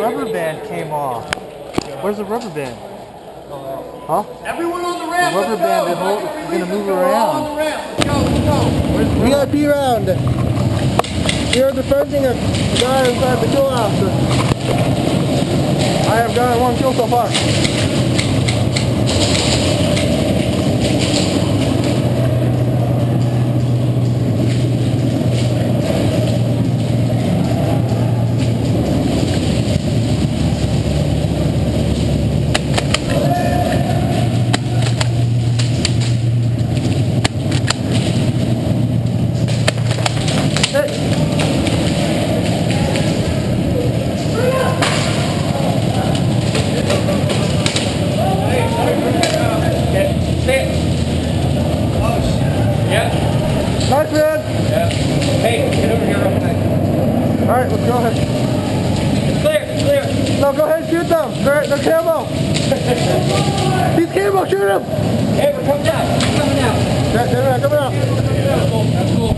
rubber band came off. Where's the rubber band? Huh? Everyone on the ramp. The rubber band is going to move around. Let's go. VIP round. You're defending a guy inside the kill house. I have gotten 1 kill so far. Nice, man. Yeah. Hey, get over here real quick. Alright, let's go ahead. It's clear, it's clear. No, go ahead and shoot them. They're camo. He's camo, shoot him. Hey, we're coming out. We're coming out. Come out. That's cool.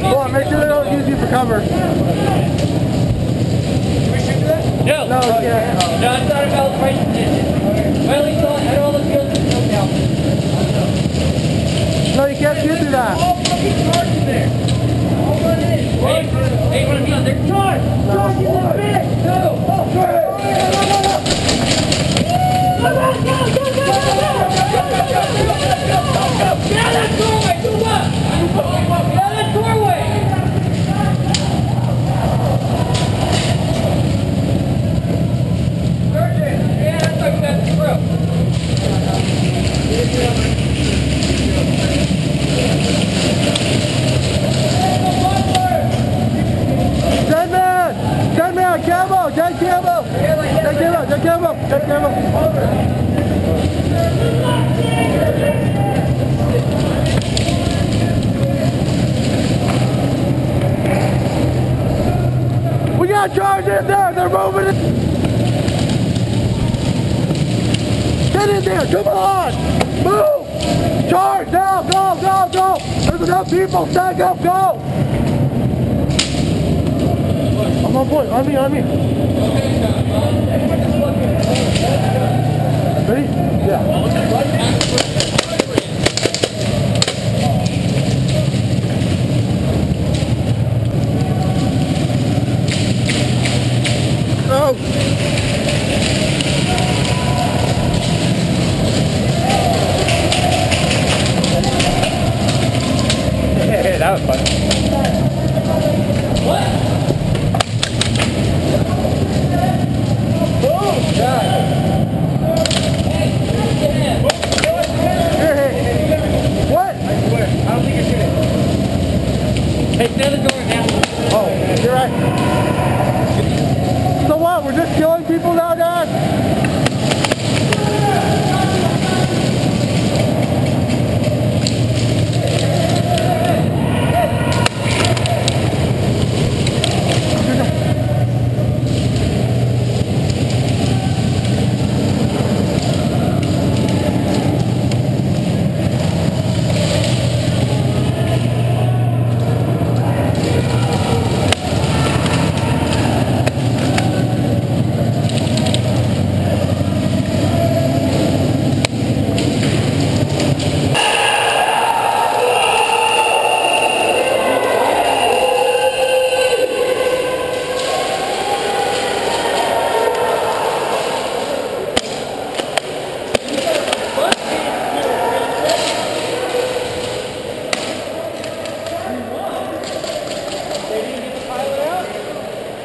Hold on, make sure they don't use you for cover. Can we shoot that? No. No, yeah. No, it's not about the right position. Well, at least I all the fields are still down. No, you can't shoot through that. All fucking cars in there. All run in. Hey, run me on there. Charge! Charge in the back! Go! Go! Get out of that doorway! Do what? Get out of that doorway! Sergeant! Yeah, that's like that's through. Dead camo. We got charge in there, they're moving it. Get in there, come on, move, charge now, go. There's enough people, stack up, go. I'm on point, on me. Ready? Yeah. Oh! Hey, that was fun. What? Oh, God. What? I swear. I don't think you're shooting. Hey, stand the door now. Oh, you're right. So what? We're just killing people now, Dad?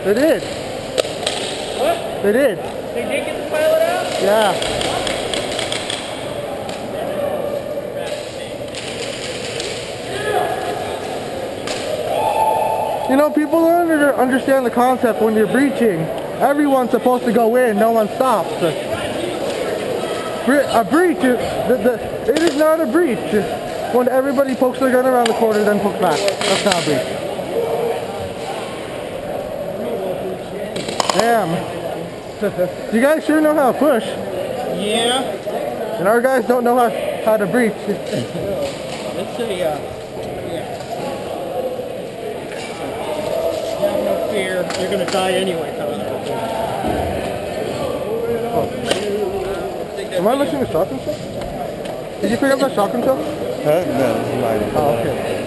They did. What? They did. They did get the pilot out? Yeah. You know, people don't understand the concept when you're breaching. Everyone's supposed to go in, no one stops. A breach, it is not a breach. When everybody pokes their gun around the corner, then pokes back. That's not a breach. Damn. You guys sure know how to push. Yeah. And our guys don't know how to breach. Let's see, yeah. Have no fear. You're going to die anyway, Tyler. Am I listening to shotgun stuff? Did you pick up that shotgun stuff? Huh? No, this is mine. Oh, okay.